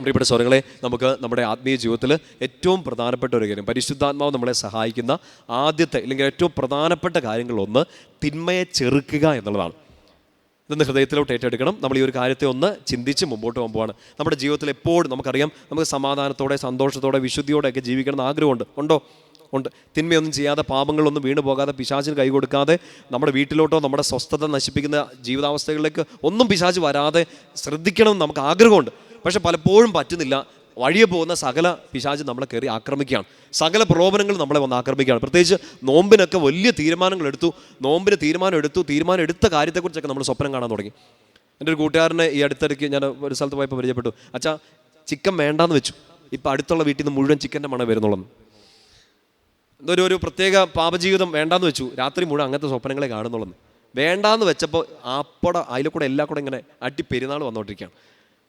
പ്രിയപ്പെട്ട സ്വരങ്ങളെ, നമുക്ക് നമ്മുടെ ആത്മീയ ജീവിതത്തിൽ ഏറ്റവും പ്രധാനപ്പെട്ട ഒരു കാര്യം, പരിശുദ്ധാത്മാവ് നമ്മളെ സഹായിക്കുന്ന ആദ്യത്തെ അല്ലെങ്കിൽ ഏറ്റവും പ്രധാനപ്പെട്ട കാര്യങ്ങളൊന്ന് തിന്മയെ ചെറുക്കുക എന്നുള്ളതാണ്. ഇതൊന്ന് ഹൃദയത്തിലോട്ട് ഏറ്റെടുക്കണം. നമ്മൾ ഈ ഒരു കാര്യത്തെ ഒന്ന് ചിന്തിച്ച് മുമ്പോട്ട് പോകുമ്പോഴാണ് നമ്മുടെ ജീവിതത്തിൽ എപ്പോഴും നമുക്കറിയാം, നമുക്ക് സമാധാനത്തോടെ, സന്തോഷത്തോടെ, വിശുദ്ധിയോടെയൊക്കെ ജീവിക്കണം എന്ന് ആഗ്രഹമുണ്ട്. ഉണ്ടോ? ഉണ്ട്. തിന്മയൊന്നും ചെയ്യാതെ, പാപങ്ങളിലൊന്നും വീണ് പോകാതെ, പിശാചിന് കൈ കൊടുക്കാതെ, നമ്മുടെ വീട്ടിലോട്ടോ നമ്മുടെ സ്വസ്ഥത നശിപ്പിക്കുന്ന ജീവിതാവസ്ഥകളിലേക്ക് ഒന്നും പിശാച് വരാതെ ശ്രദ്ധിക്കണം നമുക്ക് ആഗ്രഹമുണ്ട്. പക്ഷെ പലപ്പോഴും പറ്റുന്നില്ല. വഴിയെ പോകുന്ന സകല പിശാച് നമ്മളെ കയറി ആക്രമിക്കുകയാണ്. സകല പ്രലോഭനങ്ങൾ നമ്മളെ വന്ന് ആക്രമിക്കുകയാണ്. പ്രത്യേകിച്ച് നോമ്പിനൊക്കെ വലിയ തീരുമാനങ്ങൾ എടുത്തു. നോമ്പിന് തീരുമാനം എടുത്ത കാര്യത്തെക്കുറിച്ചൊക്കെ നമ്മൾ സ്വപ്നം കാണാൻ തുടങ്ങി. എൻ്റെ ഒരു കൂട്ടുകാരനെ ഈ അടുത്തിടയ്ക്ക് ഞാൻ ഒരു സ്ഥലത്ത് പോയപ്പോൾ പരിചയപ്പെട്ടു. അച്ഛാ, ചിക്കൻ വേണ്ടാന്ന് വെച്ചു. ഇപ്പം അടുത്തുള്ള വീട്ടിൽ നിന്ന് മുഴുവൻ ചിക്കൻ്റെ മണം വരുന്നുള്ളൂ. ഒരു പ്രത്യേക പാപജീവിതം വേണ്ടാന്ന് വെച്ചു. രാത്രി മുഴുവൻ അങ്ങനത്തെ സ്വപ്നങ്ങളെ കാണുന്നുള്ളൂ. വേണ്ടാന്ന് വെച്ചപ്പോൾ അതിലെ കൂടെ എല്ലാം കൂടെ ഇങ്ങനെ പെരുന്നാൾ വന്നുകൊണ്ടിരിക്കുകയാണ്.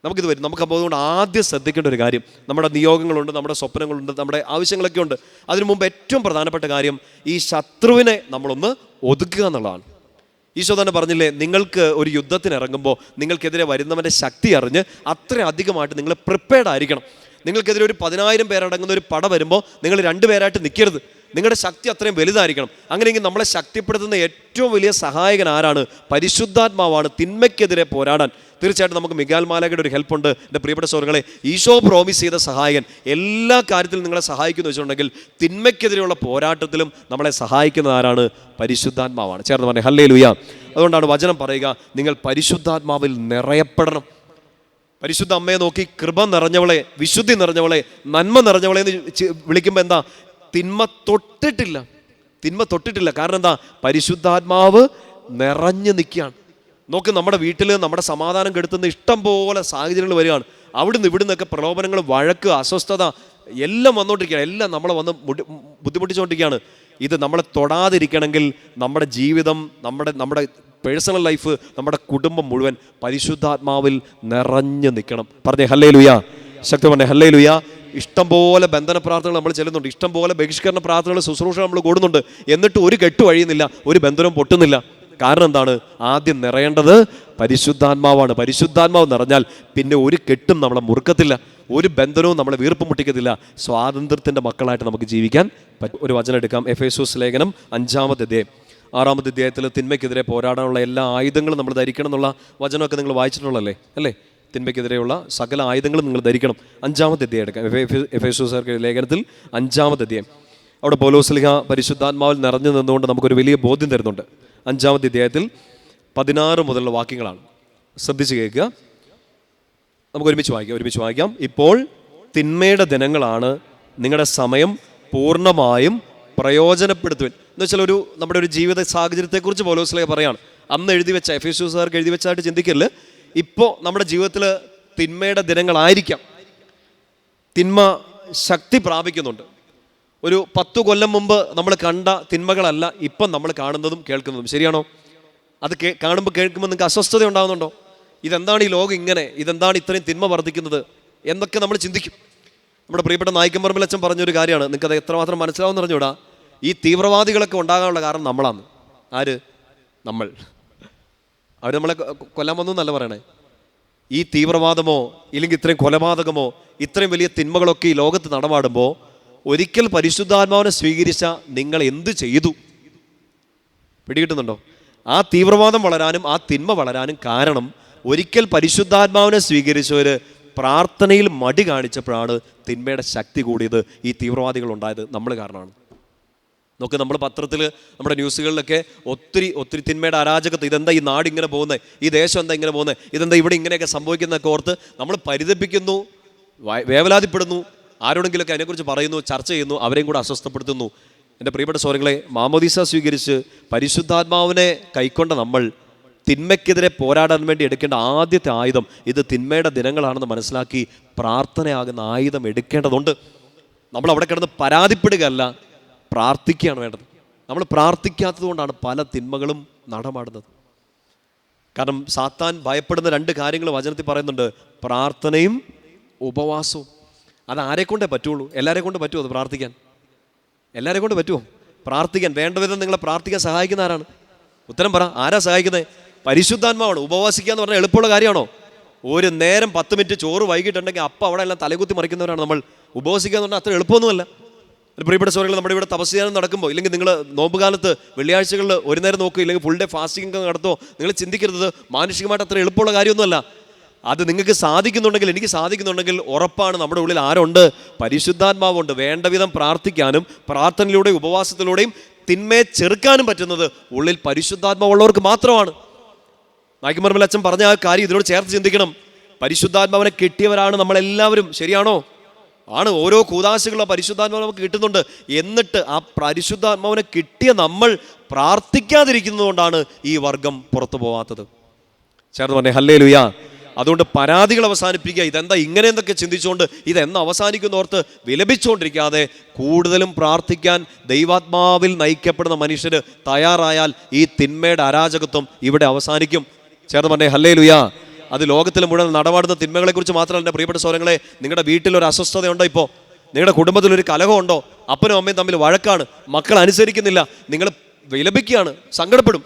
നമുക്കിത് വരും. നമുക്ക് അപ്പോൾ അതുകൊണ്ട് ആദ്യം ശ്രദ്ധിക്കേണ്ട ഒരു കാര്യം, നമ്മുടെ നിയോഗങ്ങളുണ്ട്, നമ്മുടെ സ്വപ്നങ്ങളുണ്ട്, നമ്മുടെ ആവശ്യങ്ങളൊക്കെ ഉണ്ട്. അതിനു മുമ്പ് ഏറ്റവും പ്രധാനപ്പെട്ട കാര്യം ഈ ശത്രുവിനെ നമ്മളൊന്ന് ഒതുക്കുക എന്നുള്ളതാണ്. ഈശോ തന്നെ പറഞ്ഞില്ലേ, നിങ്ങൾക്ക് ഒരു യുദ്ധത്തിന് ഇറങ്ങുമ്പോൾ നിങ്ങൾക്കെതിരെ വരുന്നവൻ്റെ ശക്തി അറിഞ്ഞ് അത്ര അധികമായിട്ട് നിങ്ങൾ പ്രിപ്പയർഡ് ആയിരിക്കണം. നിങ്ങൾക്കെതിരെ ഒരു 10,000 പേരടങ്ങുന്ന ഒരു പട വരുമ്പോൾ നിങ്ങൾ 2 പേരായിട്ട് നിൽക്കരുത്. നിങ്ങളുടെ ശക്തി അത്രയും വലുതായിരിക്കണം. അങ്ങനെയെങ്കിൽ നമ്മളെ ശക്തിപ്പെടുത്തുന്ന ഏറ്റവും വലിയ സഹായകൻ ആരാണ്? പരിശുദ്ധാത്മാവാണ്. തിന്മയ്ക്കെതിരെ പോരാടാൻ തീർച്ചയായിട്ടും നമുക്ക് മിഗാൽ മാലാഖയുടെ ഒരു ഹെൽപ്പുണ്ട്. എൻ്റെ പ്രിയപ്പെട്ട സുഹൃത്തുക്കളെ, ഈശോ പ്രോമിസ് ചെയ്ത സഹായകൻ എല്ലാ കാര്യത്തിലും നിങ്ങളെ സഹായിക്കുന്നു വെച്ചിട്ടുണ്ടെങ്കിൽ തിന്മയ്ക്കെതിരെയുള്ള പോരാട്ടത്തിലും നമ്മളെ സഹായിക്കുന്നത് ആരാണ്? പരിശുദ്ധാത്മാവാണ്. ചേർന്ന് പറഞ്ഞേ ഹല്ലേലൂയ. അതുകൊണ്ടാണ് വചനം പറയുക, നിങ്ങൾ പരിശുദ്ധാത്മാവിൽ നിറയപ്പെടണം. പരിശുദ്ധ അമ്മയെ നോക്കി കൃപ നിറഞ്ഞവളെ, വിശുദ്ധി നിറഞ്ഞവളെ, നന്മ നിറഞ്ഞവളെ എന്ന് വിളിക്കുമ്പോൾ എന്താ? തിന്മ തൊട്ടിട്ടില്ല. കാരണം എന്താ? പരിശുദ്ധാത്മാവ് നിറഞ്ഞു നിൽക്കുകയാണ്. നോക്ക്, നമ്മുടെ വീട്ടിൽ നമ്മുടെ സമാധാനം കെടുത്തുന്ന ഇഷ്ടം പോലെ സാഹചര്യങ്ങൾ വരികയാണ്. അവിടുന്ന് ഇവിടുന്നൊക്കെ പ്രലോഭനങ്ങൾ, വഴക്ക്, അസ്വസ്ഥത എല്ലാം വന്നുകൊണ്ടിരിക്കുകയാണ്. എല്ലാം നമ്മളെ വന്ന് ബുദ്ധിമുട്ടിച്ചുകൊണ്ടിരിക്കുകയാണ്. ഇത് നമ്മളെ തൊടാതിരിക്കണമെങ്കിൽ നമ്മുടെ ജീവിതം, നമ്മുടെ പേഴ്സണൽ ലൈഫ്, നമ്മുടെ കുടുംബം മുഴുവൻ പരിശുദ്ധാത്മാവിൽ നിറഞ്ഞു നിൽക്കണം. പറഞ്ഞേ ഹല്ലേലൂയ. ശക്തി പറഞ്ഞേ ഹല്ലേലൂയ. ഇഷ്ടംപോലെ ബന്ധന പ്രാർത്ഥനകൾ നമ്മൾ ചെല്ലുന്നുണ്ട്. ഇഷ്ടംപോലെ ബഹിഷ്കരണ പ്രാർത്ഥനകൾ, ശുശ്രൂഷ നമ്മൾ കൂടുന്നുണ്ട്. എന്നിട്ട് ഒരു കെട്ട് വഴിയുന്നില്ല, ഒരു ബന്ധനവും പൊട്ടുന്നില്ല. കാരണം എന്താണ്? ആദ്യം നിറയേണ്ടത് പരിശുദ്ധാത്മാവാണ്. പരിശുദ്ധാത്മാവ് നിറഞ്ഞാൽ പിന്നെ ഒരു കെട്ടും നമ്മളെ മുറുക്കത്തില്ല, ഒരു ബന്ധനവും നമ്മളെ വീർപ്പ് മുട്ടിക്കത്തില്ല. സ്വാതന്ത്ര്യത്തിൻ്റെ മക്കളായിട്ട് നമുക്ക് ജീവിക്കാൻ പറ്റും. ഒരു വചനം എടുക്കാം. എഫേസ്യോസ് ലേഖനം 5-ാമത്തെ അധ്യായം 6-ാമത്തെ അധ്യായത്തിൽ തിന്മയ്ക്കെതിരെ പോരാടാനുള്ള എല്ലാ ആയുധങ്ങളും നമ്മൾ ധരിക്കണം എന്നുള്ള വചനമൊക്കെ നിങ്ങൾ വായിച്ചിട്ടുള്ളല്ലേ? അല്ലേ? തിന്മയ്ക്കെതിരെയുള്ള സകല ആയുധങ്ങളും നിങ്ങൾ ധരിക്കണം. 5-ാമത്തെ അധ്യായം എടുക്കാം. എഫേസ്യോസ് ലേഖനത്തിൽ 5-ാമത്തെ അധ്യായം. അവിടെ പൗലോസ് ശ്ലീഹ പരിശുദ്ധാത്മാവിൽ നിറഞ്ഞു നിന്നുകൊണ്ട് നമുക്കൊരു വലിയ ബോധ്യം തരുന്നുണ്ട്. 5-ാമത്തെ അധ്യായത്തിൽ 16 മുതലുള്ള വാക്യങ്ങളാണ്. ശ്രദ്ധിച്ച് കേൾക്കുക. നമുക്ക് ഒരുമിച്ച് വായിക്കാം. ഇപ്പോൾ തിന്മയുടെ ദിനങ്ങളാണ്, നിങ്ങളുടെ സമയം പൂർണ്ണമായും പ്രയോജനപ്പെടുത്തുവാൻ. എന്ന് വെച്ചാൽ നമ്മുടെ ഒരു ജീവിത സാഹചര്യത്തെക്കുറിച്ച് പൗലോസ് ശ്ലീഹ പറയാണ്. അന്ന് എഴുതി വെച്ച, എഫേസ്യോസുകാർക്ക് എഴുതി വെച്ചായിട്ട് ചിന്തിക്കരുത്. ഇപ്പോൾ നമ്മുടെ ജീവിതത്തിൽ തിന്മയുടെ ദിനങ്ങളായിരിക്കാം. തിന്മ ശക്തി പ്രാപിക്കുന്നുണ്ട്. ഒരു 10 കൊല്ലം മുമ്പ് നമ്മൾ കണ്ട തിന്മകളല്ല ഇപ്പം നമ്മൾ കാണുന്നതും കേൾക്കുന്നതും. ശരിയാണോ? അത് കാണുമ്പോൾ കേൾക്കുമ്പോൾ നിങ്ങൾക്ക് അസ്വസ്ഥത ഉണ്ടാകുന്നുണ്ടോ? ഇതെന്താണ് ഈ ലോകം ഇങ്ങനെ? ഇതെന്താണ് ഇത്രയും തിന്മ വർദ്ധിക്കുന്നത് എന്നൊക്കെ നമ്മൾ ചിന്തിക്കും. നമ്മുടെ പ്രിയപ്പെട്ട നായിക്കമ്പറമ്പിൽ അച്ഛൻ പറഞ്ഞൊരു കാര്യമാണ്, നിങ്ങൾക്കത് എത്രമാത്രം മനസ്സിലാവുമെന്ന് പറഞ്ഞുകൂടാ. ഈ തീവ്രവാദികളൊക്കെ ഉണ്ടാകാനുള്ള കാരണം നമ്മളാണ്. ആര്? നമ്മൾ. അവർ നമ്മളെ കൊല്ലാൻ വന്നു എന്നല്ല പറയണേ. ഈ തീവ്രവാദമോ ഇല്ലെങ്കിൽ ഇത്രയും കൊലപാതകമോ ഇത്രയും വലിയ തിന്മകളൊക്കെ ഈ ലോകത്ത് നടമാടുമ്പോൾ ഒരിക്കൽ പരിശുദ്ധാത്മാവിനെ സ്വീകരിച്ച നിങ്ങൾ എന്ത് ചെയ്തു? പിടികിട്ടുന്നുണ്ടോ? ആ തീവ്രവാദം വളരാനും ആ തിന്മ വളരാനും കാരണം ഒരിക്കൽ പരിശുദ്ധാത്മാവിനെ സ്വീകരിച്ചവർ പ്രാർത്ഥനയിൽ മടി കാണിച്ചപ്പോഴാണ് തിന്മയുടെ ശക്തി കൂടിയത്. ഈ തീവ്രവാദികൾ ഉണ്ടായത് നമ്മൾ കാരണമാണ്. നോക്ക്, നമ്മൾ പത്രത്തിൽ, നമ്മുടെ ന്യൂസുകളിലൊക്കെ ഒത്തിരി തിന്മയുടെ അരാജകത്വം, ഇതെന്താ ഈ നാട് ഇങ്ങനെ പോകുന്നത്, ഈ ദേശം എന്താ ഇങ്ങനെ പോകുന്നത്, ഇതെന്താ ഇവിടെ ഇങ്ങനെയൊക്കെ സംഭവിക്കുന്നതൊക്കെ ഓർത്ത് നമ്മൾ പരിതപിക്കുന്നു, വേവലാതിപ്പെടുന്നു. ആരോടെങ്കിലൊക്കെ അതിനെക്കുറിച്ച് പറയുന്നു, ചർച്ച ചെയ്യുന്നു, അവരെയും കൂടെ അസ്വസ്ഥപ്പെടുത്തുന്നു. എൻ്റെ പ്രിയപ്പെട്ട സഹോദരങ്ങളെ, മാമോദീസ സ്വീകരിച്ച് പരിശുദ്ധാത്മാവിനെ കൈക്കൊണ്ട നമ്മൾ തിന്മയ്ക്കെതിരെ പോരാടാൻ വേണ്ടി എടുക്കേണ്ട ആദ്യത്തെ ആയുധം, ഇത് തിന്മയുടെ ദിനങ്ങളാണെന്ന് മനസ്സിലാക്കി പ്രാർത്ഥനയാകുന്ന ആയുധം എടുക്കേണ്ടതുണ്ട്. നമ്മൾ അവിടെ കിടന്ന് പരാതിപ്പെടുകയല്ല, പ്രാർത്ഥിക്കുകയാണ് വേണ്ടത്. നമ്മൾ പ്രാർത്ഥിക്കാത്തത് കൊണ്ടാണ് പല തിന്മകളും നടമാടുന്നത്. കാരണം സാത്താൻ ഭയപ്പെടുന്ന 2 കാര്യങ്ങൾ വചനത്തിൽ പറയുന്നുണ്ട്: പ്രാർത്ഥനയും ഉപവാസവും. അത് ആരെക്കൊണ്ടേ പറ്റുള്ളൂ? എല്ലാവരെ കൊണ്ട് പറ്റുമോ അത് പ്രാർത്ഥിക്കാൻ? എല്ലാവരെ കൊണ്ട് പറ്റുമോ പ്രാർത്ഥിക്കാൻ? വേണ്ട വിധം നിങ്ങളെ പ്രാർത്ഥിക്കാൻ സഹായിക്കുന്ന ആരാണ്? ഉത്തരം പറ. ആരാ സഹായിക്കുന്നത്? പരിശുദ്ധാത്മാവാണ്. ഉപവാസിക്കുക എന്ന് പറഞ്ഞാൽ എളുപ്പമുള്ള കാര്യമാണോ? ഒരു നേരം 10 മിനിറ്റ് ചോറ് വൈകിട്ടുണ്ടെങ്കിൽ അപ്പം അവിടെ എല്ലാം തലകുത്തി മറിക്കുന്നവരാണ് നമ്മൾ. ഉപവസിക്കുക എന്ന് പറഞ്ഞാൽ അത്ര എളുപ്പമൊന്നുമല്ല. പ്രിയപ്പെട്ട സഹോദരങ്ങൾ, നമ്മുടെ ഇവിടെ തപസ്യാനം നടക്കുമ്പോൾ, ഇല്ലെങ്കിൽ നിങ്ങൾ നോമ്പ് കാലത്ത് വെള്ളിയാഴ്ചകളിൽ ഒരു നേരം നോക്കുക, ഇല്ലെങ്കിൽ ഫുൾ ഡേ ഫാസ്റ്റിംഗ് നടത്തുമോ, നിങ്ങൾ ചിന്തിക്കരുത് മാനുഷികമായിട്ട് അത്ര എളുപ്പമുള്ള കാര്യമൊന്നുമല്ല. അത് നിങ്ങൾക്ക് സാധിക്കുന്നുണ്ടെങ്കിൽ, എനിക്ക് സാധിക്കുന്നുണ്ടെങ്കിൽ ഉറപ്പാണ് നമ്മുടെ ഉള്ളിൽ ആരുണ്ട്? പരിശുദ്ധാത്മാവുണ്ട്. വേണ്ട വിധം പ്രാർത്ഥിക്കാനും പ്രാർത്ഥനയിലൂടെയും ഉപവാസത്തിലൂടെയും തിന്മയെ ചെറുക്കാനും പറ്റുന്നത് ഉള്ളിൽ പരിശുദ്ധാത്മാവുള്ളവർക്ക് മാത്രമാണ്. നായ്ക്കുമർമ്മൽ അച്ഛൻ പറഞ്ഞ ആ കാര്യം ഇതിനോട് ചേർത്ത് ചിന്തിക്കണം. പരിശുദ്ധാത്മാവിനെ കിട്ടിയവരാണ് നമ്മളെല്ലാവരും. ശരിയാണോ? ആണ്. ഓരോ കൂദാശകളുള്ള പരിശുദ്ധാത്മാവ് നമുക്ക് കിട്ടുന്നുണ്ട്. എന്നിട്ട് ആ പരിശുദ്ധാത്മാവിനെ കിട്ടിയ നമ്മൾ പ്രാർത്ഥിക്കാതിരിക്കുന്നതുകൊണ്ടാണ് ഈ വർഗം പുറത്തു പോവാത്തത്. ചേർന്ന് പറഞ്ഞേ ഹല്ലേലൂയ. അതുകൊണ്ട് പരാതികൾ അവസാനിപ്പിക്കുക. ഇതെന്താ ഇങ്ങനെ എന്നൊക്കെ ചിന്തിച്ചുകൊണ്ട് ഇതെന്ന് അവസാനിക്കുന്നോർത്ത് വിലപിച്ചുകൊണ്ടിരിക്കാതെ കൂടുതലും പ്രാർത്ഥിക്കാൻ ദൈവാത്മാവിൽ നയിക്കപ്പെടുന്ന മനുഷ്യർ തയ്യാറായാൽ ഈ തിന്മയുടെ അരാജകത്വം ഇവിടെ അവസാനിക്കും. ചേർന്ന് പറഞ്ഞേ ഹല്ലേലൂയ. അത് ലോകത്തിൽ മുഴുവൻ നടപാടുന്ന തിന്മകളെക്കുറിച്ച് മാത്രമല്ല എൻ്റെ പ്രിയപ്പെട്ട സഹോദരങ്ങളെ. നിങ്ങളുടെ വീട്ടിലൊരു അസ്വസ്ഥതയുണ്ടോ? ഇപ്പോൾ നിങ്ങളുടെ കുടുംബത്തിലൊരു കലഹമുണ്ടോ? അപ്പനും അമ്മയും തമ്മിൽ വഴക്കാണ്, മക്കൾ അനുസരിക്കുന്നില്ല, നിങ്ങൾ വിലപിക്കുകയാണ്, സങ്കടപ്പെടും,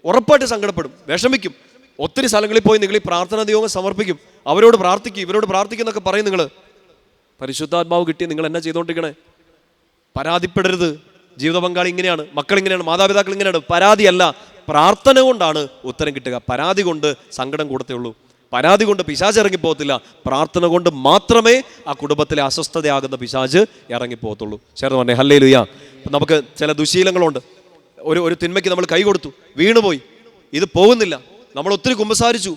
ഉറപ്പായിട്ട് സങ്കടപ്പെടും, വിഷമിക്കും. ഒത്തിരി സ്ഥലങ്ങളിൽ പോയി നിങ്ങൾ ഈ പ്രാർത്ഥനാ നിയോഗം സമർപ്പിക്കും. അവരോട് പ്രാർത്ഥിക്കും, ഇവരോട് പ്രാർത്ഥിക്കുന്നൊക്കെ പറയും. നിങ്ങൾ പരിശുദ്ധാത്മാവ് കിട്ടി നിങ്ങൾ എന്നാ ചെയ്തുകൊണ്ടിരിക്കണേ? പരാതിപ്പെടരുത്. ജീവിത പങ്കാളി ഇങ്ങനെയാണ്, മക്കൾ ഇങ്ങനെയാണ്, മാതാപിതാക്കൾ ഇങ്ങനെയാണ്. പരാതിയല്ല, പ്രാർത്ഥന കൊണ്ടാണ് ഉത്തരം കിട്ടുക. പരാതി കൊണ്ട് സങ്കടം കൂടത്തേ ഉള്ളൂ. പരാതി കൊണ്ട് പിശാച് ഇറങ്ങിപ്പോകത്തില്ല. പ്രാർത്ഥന കൊണ്ട് മാത്രമേ ആ കുടുംബത്തിലെ അസ്വസ്ഥതയാകുന്ന പിശാച് ഇറങ്ങിപ്പോകത്തുള്ളൂ. ചേർന്ന് പറഞ്ഞേ ഹല്ലേലൂയ. നമുക്ക് ചില ദുശീലങ്ങളുണ്ട്. ഒരു തിന്മയ്ക്ക് നമ്മൾ കൈ കൊടുത്തു, വീണുപോയി, ഇത് പോകുന്നില്ല. നമ്മൾ ഒത്തിരി കുമ്പസാരിച്ചു,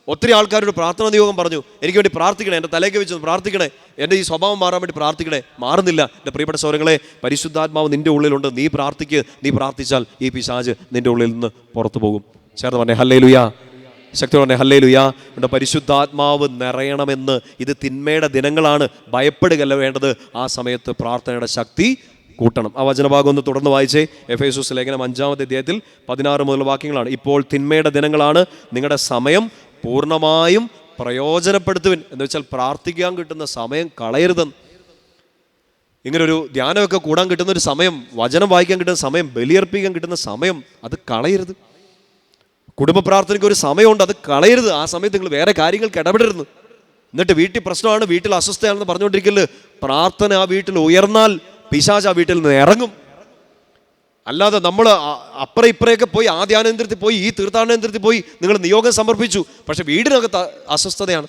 ഒത്തിരി ആൾക്കാരോട് പ്രാർത്ഥന നിയോഗം പറഞ്ഞു, എനിക്ക് വേണ്ടി പ്രാർത്ഥിക്കണേ, എൻ്റെ തലയ്ക്ക് വെച്ച് പ്രാർത്ഥിക്കണേ, എൻ്റെ ഈ സ്വഭാവം മാറാൻ വേണ്ടി പ്രാർത്ഥിക്കണേ. മാറുന്നില്ല. എൻ്റെ പ്രിയപ്പെട്ട സഹോദരങ്ങളെ, പരിശുദ്ധാത്മാവ് നിൻ്റെ ഉള്ളിലുണ്ട്. നീ പ്രാർത്ഥിക്ക്. നീ പ്രാർത്ഥിച്ചാൽ ഈ പിശാച് നിൻ്റെ ഉള്ളിൽ നിന്ന് പുറത്തു പോകും. ചേർന്ന് പറഞ്ഞേ ഹല്ലേലൂയ. ശക്തി പറഞ്ഞേ ഹല്ലേലൂയ. എൻ്റെ പരിശുദ്ധാത്മാവ് നിറയണമെന്ന്. ഇത് തിന്മയുടെ ദിനങ്ങളാണ്, ഭയപ്പെടുകയല്ല വേണ്ടത്. ആ സമയത്ത് പ്രാർത്ഥനയുടെ ശക്തി കൂട്ടണം. ആ വചനഭാഗം ഒന്ന് തുടർന്ന് വായിച്ചേ. എഫേസൂസ് ലേഖനം 5-ാമത്തെ അധ്യായത്തിൽ 16 മുതൽ വാക്യങ്ങളാണ്. ഇപ്പോൾ തിന്മയുടെ ദിനങ്ങളാണ്, നിങ്ങളുടെ സമയം പൂർണ്ണമായും പ്രയോജനപ്പെടുത്തുവിൻ. എന്ന് വെച്ചാൽ പ്രാർത്ഥിക്കാൻ കിട്ടുന്ന സമയം കളയരുതെന്ന്. ഇങ്ങനൊരു ധ്യാനമൊക്കെ കൂടാൻ കിട്ടുന്ന ഒരു സമയം, വചനം വായിക്കാൻ കിട്ടുന്ന സമയം, ബലിയർപ്പിക്കാൻ കിട്ടുന്ന സമയം, അത് കളയരുത്. കുടുംബ പ്രാർത്ഥനയ്ക്ക് ഒരു സമയമുണ്ട്, അത് കളയരുത്. ആ സമയത്ത് നിങ്ങൾ വേറെ കാര്യങ്ങൾക്ക് ഇടപെടരുത്. എന്നിട്ട് വീട്ടിൽ പ്രശ്നമാണ്, വീട്ടിൽ അസ്വസ്ഥയാണെന്ന് പറഞ്ഞുകൊണ്ടിരിക്കല്. പ്രാർത്ഥന ആ വീട്ടിൽ ഉയർന്നാൽ പിശാച് ആ വീട്ടിൽ നിന്ന് ഇറങ്ങും. അല്ലാതെ നമ്മൾ അപ്പുറം ഇപ്പുറയൊക്കെ പോയി, ആ ധ്യാനേന്ദ്രത്തിൽ പോയി, ഈ തീർത്ഥാടനേന്ദ്രത്തിൽ പോയി നിങ്ങൾ നിയോഗം സമർപ്പിച്ചു, പക്ഷെ വീടിനകത്ത് അസ്വസ്ഥതയാണ്.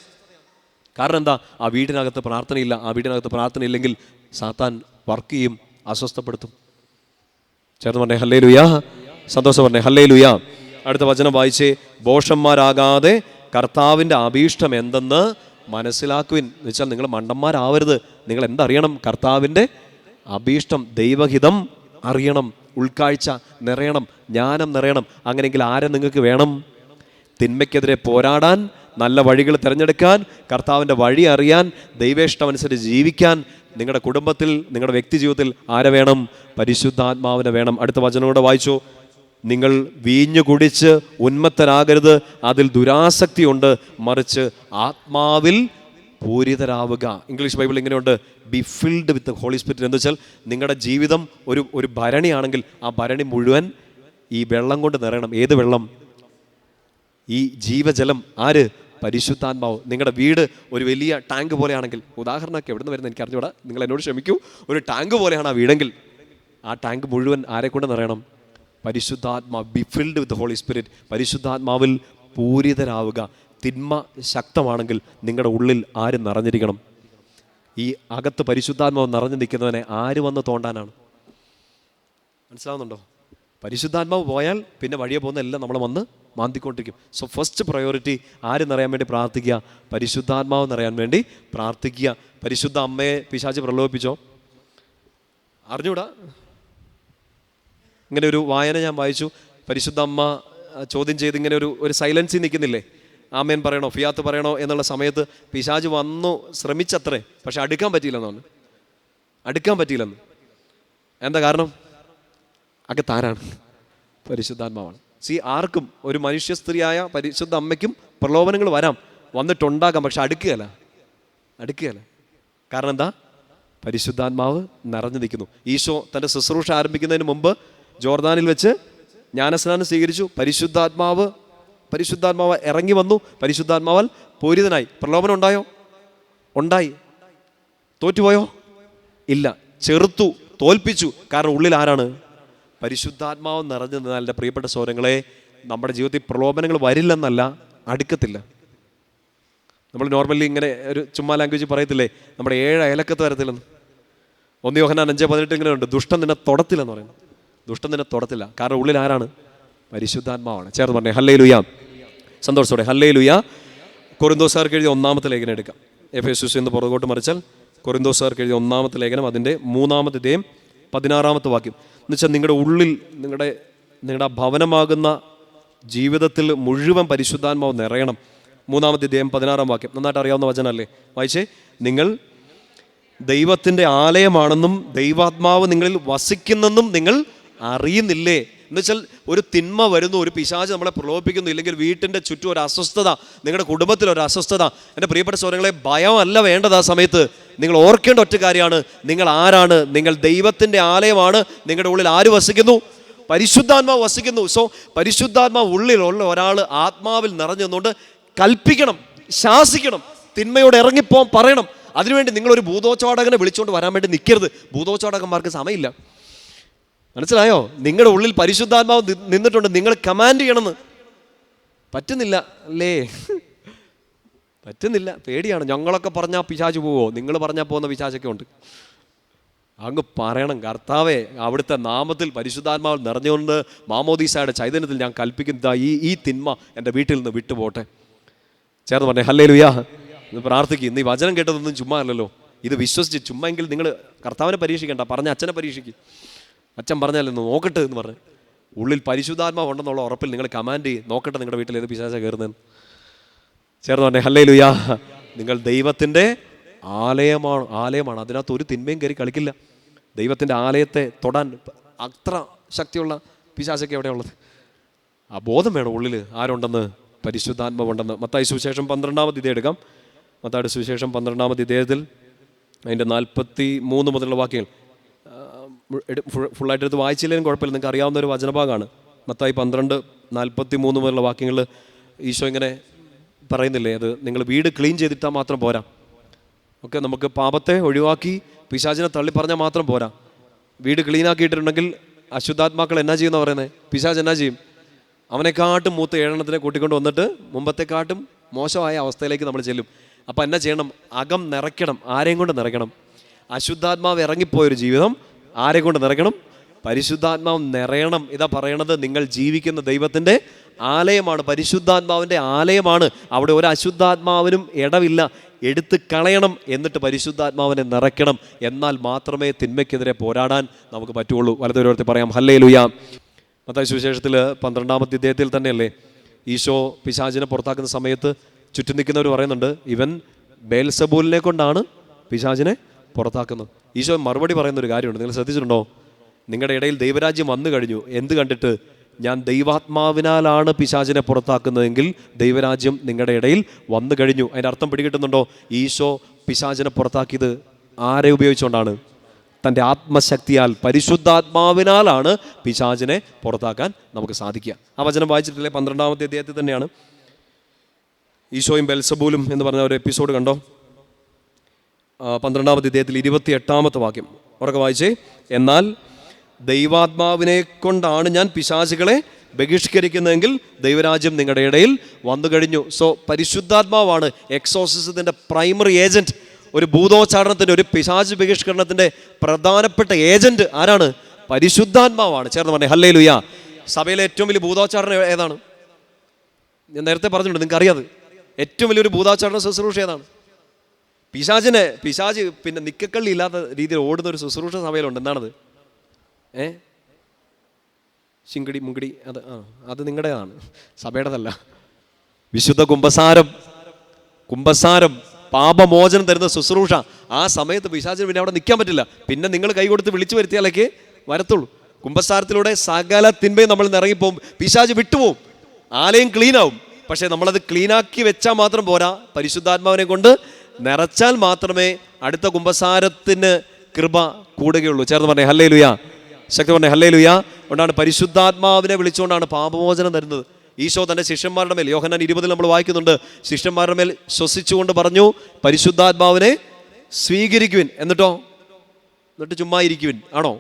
കാരണം എന്താ? ആ വീടിനകത്ത് പ്രാർത്ഥനയില്ല. ആ വീടിനകത്ത് പ്രാർത്ഥനയില്ലെങ്കിൽ സാത്താൻ വർക്ക് ചെയ്യും, അസ്വസ്ഥപ്പെടുത്തും. ചേർന്ന് പറഞ്ഞേ ഹല്ലേലൂയ. സന്തോഷം പറഞ്ഞേ ഹല്ലേലൂയ. അടുത്ത വചനം വായിച്ചേ. ബോഷന്മാരാകാതെ കർത്താവിൻ്റെ അഭീഷ്ടം എന്തെന്ന് മനസ്സിലാക്കുവിൻ. എന്ന് വെച്ചാൽ നിങ്ങൾ മണ്ടന്മാരാവരുത്. നിങ്ങൾ എന്തറിയണം? കർത്താവിൻ്റെ അഭീഷ്ടം, ദൈവഹിതം അറിയണം. ഉൾക്കാഴ്ച നിറയണം, ജ്ഞാനം നിറയണം. അങ്ങനെയെങ്കിൽ ആരെ നിങ്ങൾക്ക് വേണം? തിന്മയ്ക്കെതിരെ പോരാടാൻ, നല്ല വഴികൾ തിരഞ്ഞെടുക്കാൻ, കർത്താവിൻ്റെ വഴി അറിയാൻ, ദൈവേഷ്ടം അനുസരിച്ച് ജീവിക്കാൻ നിങ്ങളുടെ കുടുംബത്തിൽ, നിങ്ങളുടെ വ്യക്തി ജീവിതത്തിൽ ആരെ വേണം? പരിശുദ്ധാത്മാവിനെ വേണം. അടുത്ത വചനോടെ വായിച്ചു. നിങ്ങൾ വീഞ്ഞു കുടിച്ച് ഉന്മത്തരാകരുത്, അതിൽ ദുരാസക്തിയുണ്ട്, മറിച്ച് ആത്മാവിൽ പൂരിതരാവുക. ഇംഗ്ലീഷ് ബൈബിൾ ഇങ്ങനെയുണ്ട്, be filled with Holy Spirit. എന്ന് വെച്ചാൽ നിങ്ങളുടെ ജീവിതം ഒരു ഭരണിയാണെങ്കിൽ ആ ഭരണി മുഴുവൻ ഈ വെള്ളം കൊണ്ട് നിറയണം. ഏത് വെള്ളം? ഈ ജീവജലം. ആര്? പരിശുദ്ധാത്മാവ്. നിങ്ങളുടെ വീട് ഒരു വലിയ ടാങ്ക് പോലെയാണെങ്കിൽ, ഉദാഹരണമൊക്കെ എവിടെ നിന്ന് വരുന്നത് എനിക്ക് അറിഞ്ഞൂടാ, നിങ്ങൾ എന്നോട് ക്ഷമിക്കൂ. ഒരു ടാങ്ക് പോലെയാണ് ആ വീടെങ്കിൽ, ആ ടാങ്ക് മുഴുവൻ ആരെ കൊണ്ട് നിറയണം? പരിശുദ്ധാത്മാവ്. Be filled with Holy Spirit. പരിശുദ്ധാത്മാവിൽ പൂരിതരാവുക. തിന്മ ശക്തമാണെങ്കിൽ നിങ്ങളുടെ ഉള്ളിൽ ആര് നിറഞ്ഞിരിക്കണം? ഈ അകത്ത് പരിശുദ്ധാത്മാവ് നിറഞ്ഞു നിൽക്കുന്നവനെ ആര് വന്ന് തോണ്ടാനാണ്? മനസ്സിലാവുന്നുണ്ടോ? പരിശുദ്ധാത്മാവ് പോയാൽ പിന്നെ വഴിയെ പോകുന്ന എല്ലാം നമ്മൾ വന്ന് മാന്തിക്കൊണ്ടിരിക്കും. സോ ഫസ്റ്റ് പ്രയോറിറ്റി ആര് നിറയാൻ വേണ്ടി പ്രാർത്ഥിക്കുക? പരിശുദ്ധാത്മാവ് നിറയാൻ വേണ്ടി പ്രാർത്ഥിക്കുക. പരിശുദ്ധ അമ്മയെ പിശാച് പ്രലോഭിപ്പിച്ചോ? അറിഞ്ഞൂടാ. ഇങ്ങനെ ഒരു വായന ഞാൻ വായിച്ചു. പരിശുദ്ധ അമ്മ ചോദ്യം ചെയ്ത് ഇങ്ങനെ ഒരു സൈലൻസിൽ നിൽക്കുന്നില്ലേ, ആമേൻ പറയണോ ഫിയാത്ത് പറയണോ എന്നുള്ള സമയത്ത് പിശാച് വന്നു ശ്രമിച്ചത്രേ, പക്ഷെ അടുക്കാൻ പറ്റിയില്ലെന്നാണ്. അടുക്കാൻ പറ്റിയില്ലെന്ന്. എന്താ കാരണം? അകത്താരാണ്? പരിശുദ്ധാത്മാവാണ്. ആർക്കും, ഒരു മനുഷ്യ സ്ത്രീയായ പരിശുദ്ധ അമ്മയ്ക്കും പ്രലോഭനങ്ങൾ വരാം, വന്നിട്ടുണ്ടാകാം, പക്ഷെ അടുക്കുകയല്ല. കാരണം എന്താ? പരിശുദ്ധാത്മാവ് നിറഞ്ഞു നിൽക്കുന്നു. ഈശോ തൻ്റെ ശുശ്രൂഷ ആരംഭിക്കുന്നതിന് മുമ്പ് ജോർദാനിൽ വെച്ച് ജ്ഞാനസ്നാനം സ്വീകരിച്ചു. പരിശുദ്ധാത്മാവ് പരിശുദ്ധാത്മാവ് ഇറങ്ങി വന്നു, പരിശുദ്ധാത്മാവാൽ പൂരിതനായി. പ്രലോഭനം ഉണ്ടായോ? ഉണ്ടായി. തോറ്റുപോയോ? ഇല്ല. ചെറുത്തു, തോൽപ്പിച്ചു. കാരണം ഉള്ളിൽ ആരാണ്? പരിശുദ്ധാത്മാവ് നിറഞ്ഞു നിന്നാൽ എൻ്റെ പ്രിയപ്പെട്ട സഹോദരങ്ങളെ, നമ്മുടെ ജീവിതത്തിൽ പ്രലോഭനങ്ങൾ വരില്ലെന്നല്ല, അടുക്കത്തില്ല. നമ്മൾ നോർമലി ഇങ്ങനെ ഒരു ചുമ്മാ ലാംഗ്വേജ് പറയത്തില്ലേ, നമ്മുടെ 7 അയലക്കത്ത് വരത്തില്ലെന്ന്. 1 യോഹന്നാൻ 5:18 ഇങ്ങനെ ഉണ്ട്, ദുഷ്ടൻ നിന്നെ തൊടത്തില്ലെന്ന് പറയുന്നത്. ദുഷ്ടൻ നിന്നെ തൊടത്തില്ല. കാരണം ഉള്ളിൽ ആരാണ്? പരിശുദ്ധാത്മാവാണ്. ചേർന്ന് പറഞ്ഞേ ഹല്ലേലൂയ. സന്തോഷത്തോടെ ഹല്ലേലൂയ. കൊരിന്തോസുകാർക്ക് എഴുതിയ 1-ാമത്തെ ലേഖനം എടുക്കാം. എഫേസ്യസ് എന്ന് പുറകോട്ട് മറിച്ചാൽ കൊരിന്തോസുകാർക്ക് എഴുതിയ 1-ാമത്തെ ലേഖനം, അതിൻ്റെ 3-ാമത്തെ അധ്യായം 16-ാമത്തെ വാക്യം. എന്നുവെച്ചാൽ നിങ്ങളുടെ ഉള്ളിൽ, നിങ്ങളുടെ ഭവനമാകുന്ന ജീവിതത്തിൽ മുഴുവൻ പരിശുദ്ധാത്മാവ് നിറയണം. 3-ാമത്തെ അധ്യായം 16-ാം വാക്യം നന്നായിട്ട് അറിയാവുന്ന വചനമല്ലേ? വായിച്ചേ. നിങ്ങൾ ദൈവത്തിൻ്റെ ആലയമാണെന്നും ദൈവാത്മാവ് നിങ്ങളിൽ വസിക്കുന്നെന്നും നിങ്ങൾ അറിയുന്നില്ലേ? എന്നുവെച്ചാൽ ഒരു തിന്മ വരുന്നു, ഒരു പിശാച് നമ്മളെ പ്രലോഭിപ്പിക്കുന്നു, ഇല്ലെങ്കിൽ വീട്ടിൻ്റെ ചുറ്റും ഒരു അസ്വസ്ഥത, നിങ്ങളുടെ കുടുംബത്തിൽ ഒരു അസ്വസ്ഥത. എൻ്റെ പ്രിയപ്പെട്ട സഹോദരങ്ങളെ, ഭയമല്ല വേണ്ടത്. ആ സമയത്ത് നിങ്ങൾ ഓർക്കേണ്ട ഒറ്റ കാര്യമാണ്, നിങ്ങൾ ആരാണ്? നിങ്ങൾ ദൈവത്തിൻ്റെ ആലയമാണ്. നിങ്ങളുടെ ഉള്ളിൽ ആര് വസിക്കുന്നു? പരിശുദ്ധാത്മാവ് വസിക്കുന്നു. സോ പരിശുദ്ധാത്മാവ് ഉള്ളിലുള്ള ഒരാൾ ആത്മാവിൽ നിറഞ്ഞു നിന്നുകൊണ്ട് കൽപ്പിക്കണം, ശാസിക്കണം, തിന്മയോട് ഇറങ്ങിപ്പോകാൻ പറയണം. അതിനുവേണ്ടി നിങ്ങളൊരു ഭൂതോച്ചാടകനെ വിളിച്ചുകൊണ്ട് വരാൻ വേണ്ടി നിൽക്കരുത്. ഭൂതോച്ചാടകന്മാർക്ക് സമയമില്ല. മനസ്സിലായോ? നിങ്ങളുടെ ഉള്ളിൽ പരിശുദ്ധാത്മാവ് നിന്നിട്ടുണ്ട്, നിങ്ങൾ കമാൻഡ് ചെയ്യണമെന്ന്. പറ്റുന്നില്ല അല്ലേ? പറ്റുന്നില്ല, പേടിയാണ്. ഞങ്ങളൊക്കെ പറഞ്ഞാൽ പിശാച് പോവോ? നിങ്ങൾ പറഞ്ഞാൽ പോകുന്ന പിശാചൊക്കെ ഉണ്ട്. അങ്ങ് പറയണം, കർത്താവേ, അവിടുത്തെ നാമത്തിൽ പരിശുദ്ധാത്മാവ് നിറഞ്ഞുകൊണ്ട് മാമോദീസയുടെ ചൈതന്യത്തിൽ ഞാൻ കൽപ്പിക്കുന്ന ഈ തിന്മ എൻ്റെ വീട്ടിൽ നിന്ന് വിട്ടുപോട്ടെ. ചേർന്ന് പറഞ്ഞേ ഹല്ലേലൂയ. ഇന്ന് പ്രാർത്ഥിക്കും. ഇന്ന് ഈ വചനം കേട്ടതൊന്നും ചുമ്മാ അല്ലല്ലോ, ഇത് വിശ്വസിച്ച് ചുമ്മാ എങ്കിൽ നിങ്ങൾ കർത്താവിനെ പരീക്ഷിക്കേണ്ട, പറഞ്ഞ അച്ഛനെ പരീക്ഷിക്കും. അച്ഛൻ പറഞ്ഞാലെന്ന് നോക്കട്ടെ എന്ന് പറഞ്ഞ് ഉള്ളിൽ പരിശുദ്ധാത്മാവ് ഉണ്ടെന്നുള്ള ഉറപ്പിൽ നിങ്ങൾ കമാൻഡ് ചെയ്യും, നോക്കട്ടെ നിങ്ങളുടെ വീട്ടിൽ ഏത് പിശാചാ കയറുന്നതെന്ന്. ചേർന്ന് പറഞ്ഞേ ഹല്ലേലൂയ. നിങ്ങൾ ദൈവത്തിൻ്റെ ആലയമാണ്. അതിനകത്ത് ഒരു തിന്മയും കയറി കളിക്കില്ല. ദൈവത്തിൻ്റെ ആലയത്തെ തൊടാൻ അത്ര ശക്തിയുള്ള പിശാചൊക്കെ എവിടെയുള്ളത്? ആ ബോധം വേണം ഉള്ളിൽ ആരുണ്ടെന്ന്, പരിശുദ്ധാത്മാവുണ്ടെന്ന്. മത്തായി സുവിശേഷം 12-ാമത്തെ അധ്യായം എടുക്കാം. മത്തായിയുടെ സുവിശേഷം 12-ാമത്തെ അധ്യായത്തിൽ അതിൻ്റെ 43 മുതലുള്ള വാക്യങ്ങൾ ഫുള്ളായിട്ട് എടുത്ത് വായിച്ചില്ലെങ്കിലും കുഴപ്പമില്ല, നിങ്ങൾക്ക് അറിയാവുന്ന ഒരു വചനഭാഗമാണ്. മത്തായി 12:43 മുതലുള്ള വാക്യങ്ങളിൽ ഈശോ ഇങ്ങനെ പറയുന്നില്ലേ, അത് നിങ്ങൾ വീട് ക്ലീൻ ചെയ്തിട്ടാൽ മാത്രം പോരാ. ഓക്കെ, നമുക്ക് പാപത്തെ ഒഴിവാക്കി പിശാചിനെ തള്ളി പറഞ്ഞാൽ മാത്രം പോരാ. വീട് ക്ലീൻ ആക്കിയിട്ടുണ്ടെങ്കിൽ അശുദ്ധാത്മാക്കൾ എന്നാ ചെയ്യുമെന്ന് പറയുന്നത്? പിശാച് എന്നാ ചെയ്യും? അവനെക്കാട്ടും മൂത്ത 7 കൂട്ടിക്കൊണ്ട് വന്നിട്ട് മുമ്പത്തെക്കാട്ടും മോശമായ അവസ്ഥയിലേക്ക് നമ്മൾ ചെല്ലും. അപ്പം എന്നാ ചെയ്യണം? അകം നിറയ്ക്കണം. ആരെയും കൊണ്ട് നിറയ്ക്കണം? അശുദ്ധാത്മാവ് ഇറങ്ങിപ്പോയൊരു ജീവിതം ആരെ കൊണ്ട് നിറയ്ക്കണം? പരിശുദ്ധാത്മാവ് നിറയണം. ഇതാ പറയണത്, നിങ്ങൾ ജീവിക്കുന്ന ദൈവത്തിൻ്റെ ആലയമാണ്, പരിശുദ്ധാത്മാവിൻ്റെ ആലയമാണ്. അവിടെ ഒരു അശുദ്ധാത്മാവിനും ഇടവില്ല. എടുത്ത് കളയണം, എന്നിട്ട് പരിശുദ്ധാത്മാവിനെ നിറയ്ക്കണം. എന്നാൽ മാത്രമേ തിന്മയ്ക്കെതിരെ പോരാടാൻ നമുക്ക് പറ്റുള്ളൂ. വലതുവരോർത്തി പറയാം ഹല്ലേലൂയ. മത്തായി സുവിശേഷത്തിൽ 12-ാമത്തെ അധ്യായത്തിൽ തന്നെയല്ലേ ഈശോ പിശാചിനെ പുറത്താക്കുന്ന സമയത്ത് ചുറ്റും നിൽക്കുന്നവർ പറയുന്നുണ്ട്, ഇവൻ ബേൽസബൂലിനെ കൊണ്ടാണ് പിശാചിനെ പുറത്താക്കുന്നത്. ഈശോ മറുപടി പറയുന്നൊരു കാര്യമുണ്ട്, നിങ്ങൾ ശ്രദ്ധിച്ചിട്ടുണ്ടോ? നിങ്ങളുടെ ഇടയിൽ ദൈവരാജ്യം വന്നു കഴിഞ്ഞു. എന്ത് കണ്ടിട്ട്? ഞാൻ ദൈവാത്മാവിനാലാണ് പിശാചിനെ പുറത്താക്കുന്നതെങ്കിൽ ദൈവരാജ്യം നിങ്ങളുടെ ഇടയിൽ വന്നു കഴിഞ്ഞു. അതിൻ്റെ അർത്ഥം പിടികിട്ടുന്നുണ്ടോ? ഈശോ പിശാചിനെ പുറത്താക്കിയത് ആരെ ഉപയോഗിച്ചുകൊണ്ടാണ്? തൻ്റെ ആത്മശക്തിയാൽ, പരിശുദ്ധാത്മാവിനാലാണ് പിശാചിനെ പുറത്താക്കാൻ നമുക്ക് സാധിക്കുക. ആ വചനം വായിച്ചിട്ടില്ലേ? 12-ാമത്തെ അധ്യായത്തിൽ തന്നെയാണ്. ഈശോയും ബെൽസബൂലും എന്ന് പറഞ്ഞ ഒരു എപ്പിസോഡ് കണ്ടോ? 12-ാമത്തെ അധ്യായത്തിൽ 28-ാമത്തെ വാക്യം ഉറക്കെ വായിച്ചേ. എന്നാൽ ദൈവാത്മാവിനെ കൊണ്ടാണ് ഞാൻ പിശാചുകളെ ബഹിഷ്കരിക്കുന്നതെങ്കിൽ ദൈവരാജ്യം നിങ്ങളുടെ ഇടയിൽ വന്നു കഴിഞ്ഞു. സോ പരിശുദ്ധാത്മാവാണ് എക്സോസിസത്തിൻ്റെ പ്രൈമറി ഏജൻറ്റ്. ഒരു ഭൂതോച്ചാരണത്തിൻ്റെ, ഒരു പിശാച് ബഹിഷ്കരണത്തിൻ്റെ പ്രധാനപ്പെട്ട ഏജൻറ്റ് ആരാണ്? പരിശുദ്ധാത്മാവാണ്. ചേർന്ന് പറഞ്ഞേ ഹല്ലേലൂയ. സഭയിലെ ഏറ്റവും വലിയ ഭൂതോച്ചാരണം ഏതാണ്? ഞാൻ നേരത്തെ പറഞ്ഞിട്ടുണ്ട്, നിങ്ങൾക്ക് അറിയാതെ. ഏറ്റവും വലിയൊരു ഭൂതോച്ചാരണ ശുശ്രൂഷ ഏതാണ്? പിശാച് പിന്നെ നിക്കക്കള്ളി ഇല്ലാത്ത രീതിയിൽ ഓടുന്ന ഒരു ശുശ്രൂഷ സഭയിലുണ്ട്. എന്താണത്? ശിങ്കിടി മുങ്കിടി, അത് നിങ്ങളുടേതാണ്, സഭയുടേതല്ല. വിശുദ്ധ കുമ്പസാരം പാപമോചനം തരുന്ന ശുശ്രൂഷ. ആ സമയത്ത് പിശാചിന് പിന്നെ അവിടെ നിൽക്കാൻ പറ്റില്ല. പിന്നെ നിങ്ങൾ കൈ കൊടുത്ത് വിളിച്ചു വരുത്തിയാലേ വരത്തുള്ളൂ. കുമ്പസാരത്തിലൂടെ സകല തിന്മയും നമ്മൾ ഇറങ്ങിപ്പോവും. പിശാച് വിട്ടുപോകും, ആലയം ക്ലീനാവും. പക്ഷേ നമ്മളത് ക്ലീനാക്കി വെച്ചാൽ മാത്രം പോരാ, പരിശുദ്ധാത്മാവിനെ കൊണ്ട് നിറച്ചാൽ മാത്രമേ അടുത്ത കുമ്പസാരത്തിന് കൃപ കൂടുകയുള്ളൂ. ചേർന്ന് പറഞ്ഞേ ഹല്ലേലൂയ. ശക്തി പറഞ്ഞേ ഹല്ലേലൂയ. അതുകൊണ്ടാണ് പരിശുദ്ധാത്മാവിനെ വിളിച്ചുകൊണ്ടാണ് പാപമോചനം തരുന്നത്. ഈശോ തൻ്റെ ശിഷ്യന്മാരുടെ മേൽ, യോഹന്നാൻ 20 നമ്മൾ വായിക്കുന്നുണ്ട്, ശിഷ്യന്മാരുടെ മേൽ ശ്വസിച്ചുകൊണ്ട് പറഞ്ഞു, പരിശുദ്ധാത്മാവിനെ സ്വീകരിക്കുവിൻ. എന്നിട്ട് ചുമ്മാ ഇരിക്കുവിൻ ആണോ?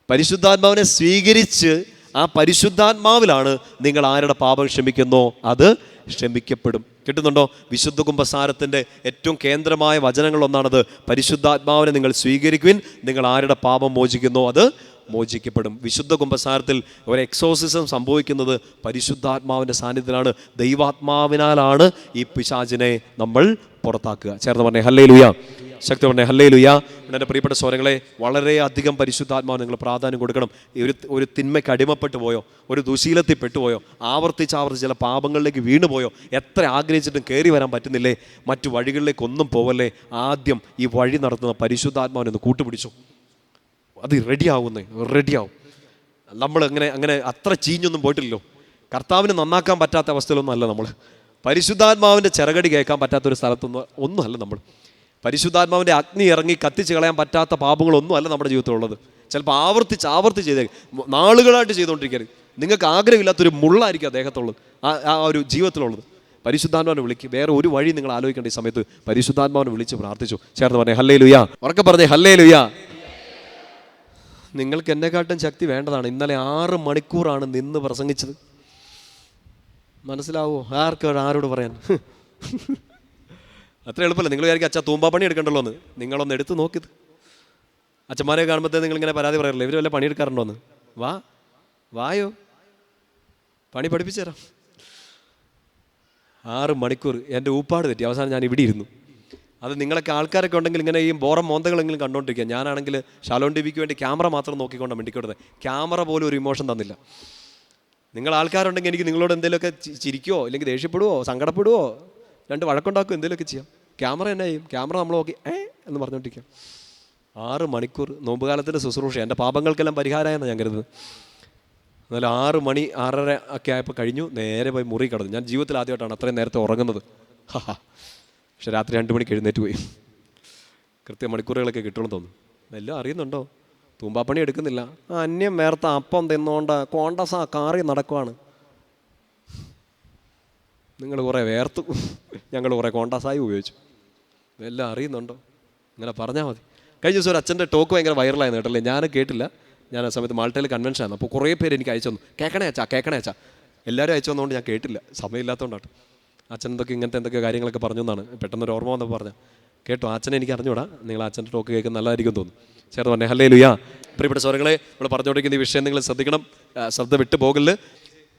പരിശുദ്ധാത്മാവിനെ സ്വീകരിച്ച് ആ പരിശുദ്ധാത്മാവിലാണ് നിങ്ങൾ ആരുടെ പാപം ക്ഷമിക്കുന്നോ അത് ക്ഷമിക്കപ്പെടും. കിട്ടുന്നുണ്ടോ? വിശുദ്ധ കുമ്പസാരത്തിൻ്റെ ഏറ്റവും കേന്ദ്രമായ വചനങ്ങളൊന്നാണത്. പരിശുദ്ധാത്മാവിനെ നിങ്ങൾ സ്വീകരിക്കുവിൻ, നിങ്ങൾ ആരുടെ പാപം മോചിക്കുന്നോ അത് മോചിക്കപ്പെടും. വിശുദ്ധ കുമ്പസാരത്തിൽ ഒരു എക്സോസിസം സംഭവിക്കുന്നത് പരിശുദ്ധാത്മാവിൻ്റെ സാന്നിധ്യത്തിലാണ്. ദൈവാത്മാവിനാലാണ് ഈ പിശാചിനെ നമ്മൾ പുറത്താക്കുക. ചേർന്ന് പറഞ്ഞേ ഹല്ലേലൂയ, ശക്തി പറഞ്ഞേ ഹല്ലേലൂയ. എൻ്റെ പ്രിയപ്പെട്ട സ്വരങ്ങളെ, വളരെയധികം പരിശുദ്ധാത്മാവിന് നിങ്ങൾ പ്രാധാന്യം കൊടുക്കണം. ഒരു തിന്മയ്ക്ക് അടിമപ്പെട്ടു പോയോ, ഒരു ദുശീലത്തിൽ പെട്ടുപോയോ, ആവർത്തിച്ച് ചില പാപങ്ങളിലേക്ക് വീണുപോയോ, എത്ര ആഗ്രഹിച്ചിട്ടും കയറി വരാൻ പറ്റുന്നില്ലേ, മറ്റു വഴികളിലേക്കൊന്നും പോവല്ലേ, ആദ്യം ഈ വഴി നടത്തുന്ന പരിശുദ്ധാത്മാവിനൊന്ന് കൂട്ടുപിടിച്ചു. അത് റെഡിയാവും. നമ്മൾ അങ്ങനെ അത്ര ചീഞ്ഞൊന്നും പോയിട്ടില്ലല്ലോ. കർത്താവിന് നന്നാക്കാൻ പറ്റാത്ത അവസ്ഥയിലൊന്നും അല്ല നമ്മൾ. പരിശുദ്ധാത്മാവിൻ്റെ ചിറകടി കേൾക്കാൻ പറ്റാത്തൊരു ഒന്നും അല്ല നമ്മൾ. പരിശുദ്ധാത്മാവിൻ്റെ അഗ്നി ഇറങ്ങി കത്തിച്ച് കളയാൻ പറ്റാത്ത പാപങ്ങളൊന്നും അല്ല നമ്മുടെ ജീവിതത്തിലുള്ളത്. ചിലപ്പോൾ ആവർത്തിച്ച് ചെയ്തേ നാളുകളായിട്ട് ചെയ്തുകൊണ്ടിരിക്കരുത്. നിങ്ങൾക്ക് ആഗ്രഹമില്ലാത്തൊരു മുള്ളായിരിക്കും അദ്ദേഹത്തുള്ളത്, ആ ഒരു ജീവിതത്തിലുള്ളത്. പരിശുദ്ധാത്മാവിനെ വിളിക്കുക. വേറെ ഒരു വഴി നിങ്ങൾ ആലോചിക്കേണ്ട ഈ സമയത്ത് പരിശുദ്ധാത്മാവിനെ വിളിച്ച് പ്രാർത്ഥിച്ചു. ചേർന്ന് പറഞ്ഞേ ഹല്ലേലൂയ, ഉറക്കെ പറഞ്ഞേ ഹല്ലേലൂയ. നിങ്ങൾക്ക് എന്നെക്കാട്ടും ശക്തി വേണ്ടതാണ്. ഇന്നലെ 6 മണിക്കൂറാണ് നിന്ന് പ്രസംഗിച്ചത്. മനസ്സിലാവോ? ആരോട് പറയാൻ? അത്ര എളുപ്പമല്ല. നിങ്ങൾ വിചാരിക്കും അച്ഛാ തൂമ്പാപ്പണി എടുക്കണ്ടല്ലോ എന്ന്. നിങ്ങളൊന്ന് എടുത്ത് നോക്കിയത്. അച്ഛന്മാരെ കാണുമ്പോഴത്തേ നിങ്ങളിങ്ങനെ പരാതി പറയാറില്ല, ഇവർ വല്ല പണിയെടുക്കാറുണ്ടോ എന്ന്. വായോ പണി പഠിപ്പിച്ചു തരാം. 6 മണിക്കൂർ എൻ്റെ ഊപ്പാട് തെറ്റി. അവസാനം ഞാൻ ഇവിടെ ഇരുന്നു. അത് നിങ്ങളൊക്കെ ആൾക്കാരൊക്കെ ഉണ്ടെങ്കിൽ ഇങ്ങനെ ഈ ബോറം മോന്തകളെങ്കിലും കണ്ടുകൊണ്ടിരിക്കുക. ഞാനാണെങ്കിൽ ഷാലോൺ ടിവിക്ക് വേണ്ടി ക്യാമറ മാത്രം നോക്കിക്കൊണ്ടാണ് മിണ്ടിക്കൊടുത്തത്. ക്യാമറ പോലും ഒരു ഇമോഷൻ തന്നില്ല. നിങ്ങൾ ആൾക്കാരുണ്ടെങ്കിൽ എനിക്ക് നിങ്ങളോട് എന്തെങ്കിലുമൊക്കെ ചിരിക്കുവോ, ഇല്ലെങ്കിൽ ദേഷ്യപ്പെടുവോ, സങ്കടപ്പെടുവോ, 2 വഴക്കുണ്ടാക്കുമോ, എന്തെങ്കിലുമൊക്കെ ചെയ്യാം. ക്യാമറ എന്നാ ചെയ്യും? ക്യാമറ നമ്മൾ നോക്കി എന്ന് പറഞ്ഞുകൊണ്ടിരിക്കാം. 6 മണിക്കൂർ നോമ്പുകാലത്തിൻ്റെ ശുശ്രൂഷ. എൻ്റെ പാപങ്ങൾക്കെല്ലാം പരിഹാരമായെന്ന് ഞാൻ കരുതുന്നത്. എന്നാലും 6 മണി 6:30 ഒക്കെ ആയപ്പോൾ കഴിഞ്ഞു. നേരെ പോയി മുറി കിടന്നു. ഞാൻ ജീവിതത്തിൽ ആദ്യമായിട്ടാണ് അത്രയും നേരത്തെ ഉറങ്ങുന്നത്. പക്ഷെ രാത്രി 2 മണിക്ക് എഴുന്നേറ്റ് പോയി. മണിക്കൂറുകളൊക്കെ കിട്ടുമെന്ന് തോന്നുന്നു. എല്ലാം അറിയുന്നുണ്ടോ? തൂമ്പാപ്പണി എടുക്കുന്നില്ല. അന്യം വേർത്ത അപ്പം തിന്നുകൊണ്ട് കോണ്ടസ കാറി നടക്കുവാണ്. നിങ്ങൾ കുറേ വേർത്തു, ഞങ്ങൾ കുറേ കോണ്ടാസായി ഉപയോഗിച്ചു. എല്ലാം അറിയുന്നുണ്ടോ? ഇങ്ങനെ പറഞ്ഞാൽ മതി. കഴിഞ്ഞ ദിവസം ഒരു അച്ഛൻ്റെ ടോക്ക് ഭയങ്കര വൈറലായിരുന്നു കേട്ടല്ലേ. ഞാൻ കേട്ടില്ല. ഞാൻ ആ സമയത്ത് മാൾട്ടയിൽ കൺവെൻഷൻ ആയിരുന്നു. അപ്പോൾ കുറേ പേര് എനിക്ക് അയച്ചു തന്നു, കേൾക്കണേ അച്ഛാ. എല്ലാവരും അയച്ചു വന്നുകൊണ്ട് ഞാൻ കേട്ടില്ല, സമയമില്ലാത്തതുകൊണ്ടാണ്. അച്ഛൻ എന്തൊക്കെയോ കാര്യങ്ങളൊക്കെ പറഞ്ഞു എന്നാണ് പെട്ടെന്നൊരു ഓർമ്മ വന്നപ്പോൾ പറഞ്ഞത്. കേട്ടോ, അച്ഛനെ എനിക്ക് അറിഞ്ഞൂടാ. നിങ്ങൾ അച്ഛൻ്റെ ടോക്ക് കേൾക്കുന്ന നല്ലതായിരിക്കും തോന്നുന്നു. ചേർന്ന് പറഞ്ഞേ ഹല്ലേലൂയ. പ്രിയപ്പെട്ട സ്വരങ്ങളെ, നമ്മൾ പറഞ്ഞുകൊണ്ടിരിക്കുന്ന ഈ വിഷയം നിങ്ങൾ ശ്രദ്ധിക്കണം, ശ്രദ്ധ വിട്ടു പോകല്.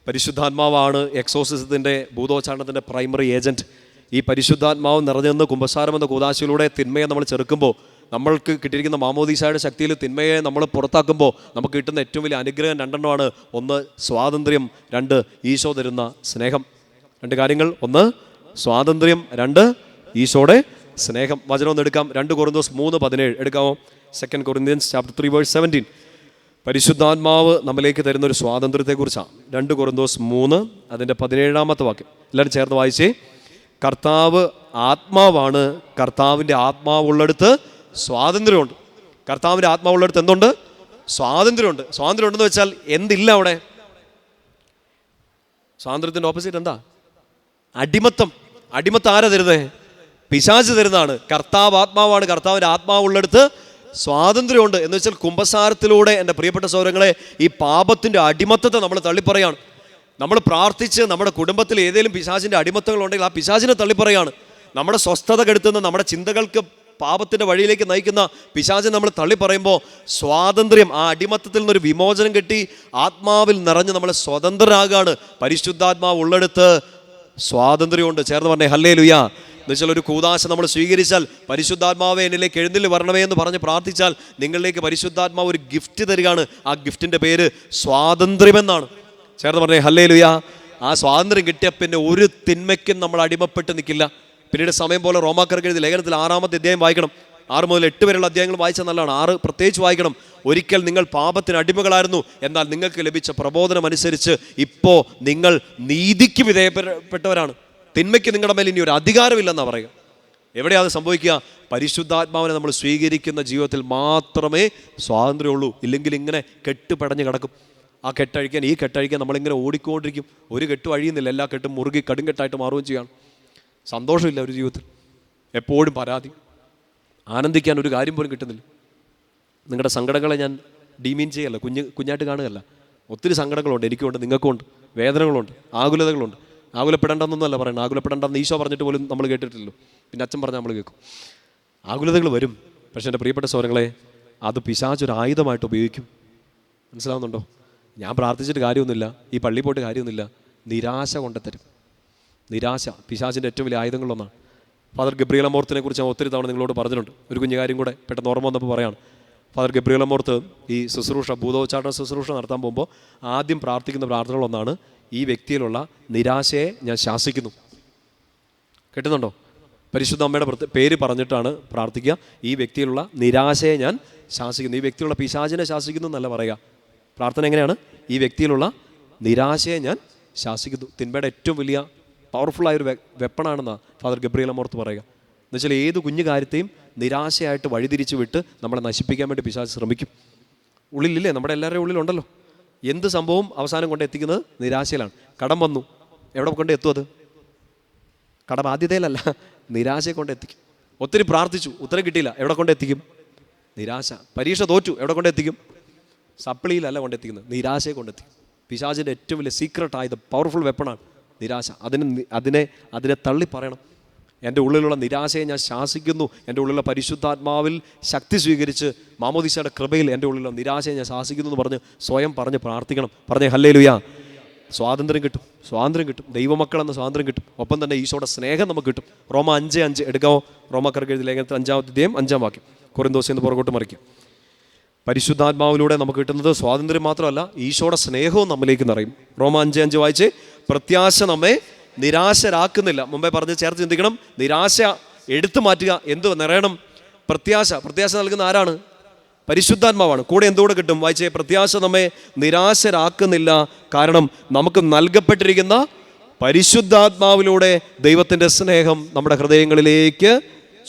പരിശുദ്ധാത്മാവാണ് എക്സോസിസത്തിൻ്റെ, ഭൂതോച്ചാരണത്തിൻ്റെ പ്രൈമറി ഏജൻറ്റ്. ഈ പരിശുദ്ധാത്മാവ് നിറഞ്ഞെന്ന് കുമ്പസാരം എന്ന കൂദാശയിലൂടെ തിന്മയെ നമ്മൾ ചെറുക്കുമ്പോൾ, നമ്മൾക്ക് കിട്ടിയിരിക്കുന്ന മാമോദീസായുടെ ശക്തിയിൽ തിന്മയെ നമ്മൾ പുറത്താക്കുമ്പോൾ നമുക്ക് കിട്ടുന്ന ഏറ്റവും വലിയ അനുഗ്രഹം 2 ഒന്ന് സ്വാതന്ത്ര്യം, 2 ഈശോ തരുന്ന സ്നേഹം. 2 കാര്യങ്ങൾ. 1 സ്വാതന്ത്ര്യം, 2 ഈശോയുടെ സ്നേഹം. വചനം ഒന്ന് എടുക്കാം. 2 കൊറിന്തോസ് 3:17 എടുക്കാമോ? 2 Corinthians chapter 3 verse 17. പരിശുദ്ധാത്മാവ് നമ്മിലേക്ക് തരുന്നൊരു സ്വാതന്ത്ര്യത്തെക്കുറിച്ചാണ്. 2 കൊറിന്തോസ് 3 അതിൻ്റെ 17ാമത്തെ വാക്യം എല്ലാവരും ചേർന്ന് വായിച്ചേ. കർത്താവ് ആത്മാവാണ്, കർത്താവിൻ്റെ ആത്മാവുള്ളിടത്ത് സ്വാതന്ത്ര്യമുണ്ട്. കർത്താവിൻ്റെ ആത്മാവുള്ളിടത്ത് എന്തുണ്ട്? സ്വാതന്ത്ര്യമുണ്ട്. സ്വാതന്ത്ര്യം ഉണ്ടെന്ന് വെച്ചാൽ എന്തില്ല അവിടെ? സ്വാതന്ത്ര്യത്തിൻ്റെ ഓപ്പോസിറ്റ് എന്താ? അടിമത്തം. അടിമത്തം ആരാ തരുന്നത്? പിശാച് തരുന്നതാണ്. കർത്താവ് ആത്മാവാണ്, കർത്താവിൻ്റെ ആത്മാവുള്ളിടത്ത് സ്വാതന്ത്ര്യമുണ്ട്. എന്ന് വെച്ചാൽ കുമ്പസാരത്തിലൂടെ എൻ്റെ പ്രിയപ്പെട്ട സഹോദരങ്ങളെ ഈ പാപത്തിൻ്റെ അടിമത്തത്തെ നമ്മൾ തള്ളിപ്പറയാണ്. നമ്മൾ പ്രാർത്ഥിച്ച് നമ്മുടെ കുടുംബത്തിൽ ഏതെങ്കിലും പിശാചിൻ്റെ അടിമത്തങ്ങളുണ്ടെങ്കിൽ ആ പിശാചിനെ തള്ളിപ്പറയാണ്. നമ്മുടെ സ്വസ്ഥത കെടുത്തുന്ന, നമ്മുടെ ചിന്തകൾക്ക് പാപത്തിൻ്റെ വഴിയിലേക്ക് നയിക്കുന്ന പിശാചിനെ നമ്മൾ തള്ളിപ്പറയുമ്പോൾ സ്വാതന്ത്ര്യം, ആ അടിമത്തത്തിൽ നിന്നൊരു വിമോചനം കിട്ടി ആത്മാവിൽ നിറഞ്ഞ് നമ്മൾ സ്വതന്ത്രരാകാണ്. പരിശുദ്ധാത്മാവ് ഉള്ളിടത്ത് സ്വാതന്ത്ര്യമുണ്ട്. ചേർന്ന് പറഞ്ഞേ ഹല്ലേലൂയ. എന്നുവെച്ചാൽ ഒരു കൂദാശ നമ്മൾ സ്വീകരിച്ചാൽ, പരിശുദ്ധാത്മാവെ എന്നിലേക്ക് എഴുന്നള്ളി വരണമേ എന്ന് പറഞ്ഞ് പ്രാർത്ഥിച്ചാൽ നിങ്ങളിലേക്ക് പരിശുദ്ധാത്മാവ് ഒരു ഗിഫ്റ്റ് തരികയാണ്. ആ ഗിഫ്റ്റിൻ്റെ പേര് സ്വാതന്ത്ര്യമെന്നാണ്. ചേർന്ന് പറഞ്ഞേ ഹല്ലേലൂയ. ആ സ്വാതന്ത്ര്യം കിട്ടിയ പിന്നെ ഒരു തിന്മയ്ക്കും നമ്മൾ അടിമപ്പെട്ട് നിൽക്കില്ല. പിന്നീട് സമയം പോലെ റോമാക്കാർക്ക് എഴുതിയ ലേഖനത്തിൽ 6ാമത്തെ അധ്യായം വായിക്കണം. 6 മുതൽ 8 വരെയുള്ള അധ്യായങ്ങൾ വായിച്ചാൽ നല്ലതാണ്. 6 പ്രത്യേകിച്ച് വായിക്കണം. ഒരിക്കൽ നിങ്ങൾ പാപത്തിന് അടിമകളായിരുന്നു, എന്നാൽ നിങ്ങൾക്ക് ലഭിച്ച പ്രബോധനം അനുസരിച്ച് ഇപ്പോൾ നിങ്ങൾ നീതിക്ക് വിധേയപ്പെട്ടവരാണ്. തിന്മയ്ക്ക് നിങ്ങളുടെ മേൽ ഇനി ഒരു അധികാരമില്ലെന്നാണ് പറയുക. എവിടെയാണ് അത് സംഭവിക്കുക? പരിശുദ്ധാത്മാവിനെ നമ്മൾ സ്വീകരിക്കുന്ന ജീവിതത്തിൽ മാത്രമേ സ്വാതന്ത്ര്യമുള്ളൂ. ഇല്ലെങ്കിൽ ഇങ്ങനെ കെട്ടുപടഞ്ഞ് കിടക്കും. ആ കെട്ടഴിക്കാൻ ഈ കെട്ടഴിക്കാൻ നമ്മളിങ്ങനെ ഓടിക്കൊണ്ടിരിക്കും. ഒരു കെട്ടും അഴിയുന്നില്ല, എല്ലാ കെട്ടും മുറുകി കടുങ്കെട്ടായിട്ട് മാറുകയും ചെയ്യണം. സന്തോഷമില്ല ഒരു ജീവിതത്തിൽ, എപ്പോഴും പരാതി, ആനന്ദിക്കാൻ ഒരു കാര്യം പോലും കിട്ടുന്നില്ല. നിങ്ങളുടെ സങ്കടങ്ങളെ ഞാൻ ഡീമീൻ ചെയ്യല്ല, കുഞ്ഞായിട്ട് കാണുകയല്ല. ഒത്തിരി സങ്കടങ്ങളുണ്ട്, എനിക്കുണ്ട്, നിങ്ങൾക്കുണ്ട്, വേദനകളുണ്ട്, ആകുലതകളുണ്ട്. ആകുലപ്പെടേണ്ടെന്നൊന്നുമല്ല പറയുന്നത്, ആകുലപ്പെടേണ്ടെന്ന് ഈശോ പറഞ്ഞിട്ട് പോലും നമ്മൾ കേട്ടിട്ടില്ലല്ലോ, പിന്നെ അച്ഛൻ പറഞ്ഞാൽ നമ്മൾ കേൾക്കും. ആകുലതകൾ വരും, പക്ഷേ എൻ്റെ പ്രിയപ്പെട്ട സഹോദരങ്ങളെ, അത് പിശാചൊരു ആയുധമായിട്ട് ഉപയോഗിക്കും. മനസ്സിലാവുന്നുണ്ടോ? ഞാൻ പ്രാർത്ഥിച്ചിട്ട് കാര്യമൊന്നുമില്ല, ഈ പള്ളിയിൽ പോയിട്ട് കാര്യമൊന്നുമില്ല, നിരാശ കൊണ്ടെത്തരും. നിരാശ പിശാചിൻ്റെ ഏറ്റവും വലിയ ആയുധങ്ങളൊന്നാണ്. ഫാദർ ഗബ്രിയേൽ അമോർത്തിനെ കുറിച്ച് ഞാൻ ഒത്തിരി തവണ നിങ്ങളോട് പറഞ്ഞിട്ടുണ്ട്. ഒരു കുഞ്ഞു കാര്യം കൂടെ പെട്ടെന്ന് ഓർമ്മ വന്നപ്പോൾ പറയാണ്. ഫാദർ ഗബ്രിയേൽ അമോർത്ത് ഈ ശുശ്രൂഷ, ഭൂതോച്ചാരണ ശുശ്രൂഷ നടത്താൻ പോകുമ്പോൾ ആദ്യം പ്രാർത്ഥിക്കുന്ന പ്രാർത്ഥനകളൊന്നാണ്, ഈ വ്യക്തിയിലുള്ള നിരാശയെ ഞാൻ ശാസിക്കുന്നു. കേട്ടുന്നുണ്ടോ? പരിശുദ്ധ അമ്മയുടെ പേര് പറഞ്ഞിട്ടാണ് പ്രാർത്ഥിക്കുക. ഈ വ്യക്തിയിലുള്ള നിരാശയെ ഞാൻ ശാസിക്കുന്നു. ഈ വ്യക്തിയിലുള്ള പിശാചിനെ ശാസിക്കുന്നു എന്നല്ല പറയുക. പ്രാർത്ഥന എങ്ങനെയാണ്? ഈ വ്യക്തിയിലുള്ള നിരാശയെ ഞാൻ ശാസിക്കുന്നു. തിന്മയുടെ ഏറ്റവും വലിയ പവർഫുള്ളായൊരു വെപ്പണാണെന്നാണ് ഫാദർ ഗബ്രിയേൽ അമോർത്ത് പറയുക. എന്നുവെച്ചാൽ ഏത് കുഞ്ഞു കാര്യത്തെയും നിരാശയായിട്ട് വഴിതിരിച്ചു വിട്ട് നമ്മളെ നശിപ്പിക്കാൻ വേണ്ടി പിശാച് ശ്രമിക്കും. ഉള്ളിലില്ലേ, നമ്മുടെ എല്ലാവരുടെയും ഉള്ളിലുണ്ടല്ലോ. എന്ത് സംഭവം അവസാനം കൊണ്ട് എത്തിക്കുന്നത് നിരാശയിലാണ്. കടം വന്നു, എവിടെ കൊണ്ട് എത്തും? അത് കടബാധ്യതയിലല്ല, നിരാശയെ കൊണ്ട് എത്തിക്കും. ഒത്തിരി പ്രാർത്ഥിച്ചു, ഉത്തരം കിട്ടിയില്ല, എവിടെ കൊണ്ട് എത്തിക്കും? നിരാശ. പരീക്ഷ തോറ്റു, എവിടെ കൊണ്ട് എത്തിക്കും? സപ്ലിയിലല്ല കൊണ്ടെത്തിക്കുന്നത്, നിരാശയെ കൊണ്ടെത്തിക്കും. പിശാചിൻ്റെ ഏറ്റവും വലിയ സീക്രട്ട് ആയത്, പവർഫുൾ വെപ്പണാണ് നിരാശ. അതിനെ തള്ളി പറയണം. എൻ്റെ ഉള്ളിലുള്ള നിരാശയെ ഞാൻ ശാസിക്കുന്നു. എൻ്റെ ഉള്ളിലുള്ള പരിശുദ്ധാത്മാവിൽ ശക്തി സ്വീകരിച്ച് മാമോദീസയുടെ കൃപയിൽ എൻ്റെ ഉള്ളിലുള്ള നിരാശയെ ഞാൻ ശാസിക്കുന്നു എന്ന് പറഞ്ഞ് സ്വയം പറഞ്ഞ് പ്രാർത്ഥിക്കണം. പറഞ്ഞേ ഹല്ലേലൂയ. സ്വാതന്ത്ര്യം കിട്ടും, സ്വാതന്ത്ര്യം കിട്ടും. ദൈവമക്കളെന്ന സ്വാതന്ത്ര്യം കിട്ടും. ഒപ്പം തന്നെ ഈശോയുടെ സ്നേഹം നമുക്ക് കിട്ടും. റോമ 5:5 എടുക്കാമോ? റോമാക്കാർക്ക് എഴുതിയ ലേഖനത്തിൽ 5-ാം അധ്യായം 5-ാം വാക്യം. കൊരിന്തോസിൽ നിന്ന് പുറകോട്ട് മറിക്കും. പരിശുദ്ധാത്മാവിലൂടെ നമുക്ക് കിട്ടുന്നത് സ്വാതന്ത്ര്യം മാത്രമല്ല, ഈശോയുടെ സ്നേഹവും നമ്മിലേക്ക് നിറയും. റോമ 5:5 വായിച്ച്, പ്രത്യാശ നമ്മെ നിരാശരാക്കുന്നില്ല. മുമ്പേ പറഞ്ഞ് ചേർത്ത് ചിന്തിക്കണം. നിരാശ എടുത്തു മാറ്റുക. എന്ത് നിറയണം? പ്രത്യാശ. പ്രത്യാശ നൽകുന്ന ആരാണ്? പരിശുദ്ധാത്മാവാണ്. കൂടെ എന്തുകൂടെ കിട്ടും? വായിച്ചേ, പ്രത്യാശ നമ്മെ നിരാശരാക്കുന്നില്ല, കാരണം നമുക്ക് നൽകപ്പെട്ടിരിക്കുന്ന പരിശുദ്ധാത്മാവിലൂടെ ദൈവത്തിൻ്റെ സ്നേഹം നമ്മുടെ ഹൃദയങ്ങളിലേക്ക്